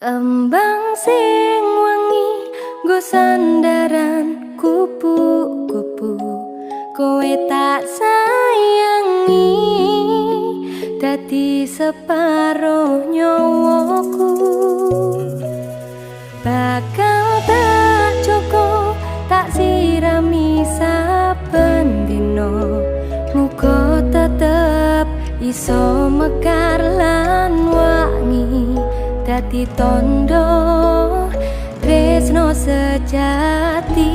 Kembang sing wangi nggo sandaran kupu-kupu, kowe tak sayangi dadi separo nyawaku. Bakal tak joko tak sirami saben dino, muga tetep iso mekar lan wangi dadi tondo tresno sejati.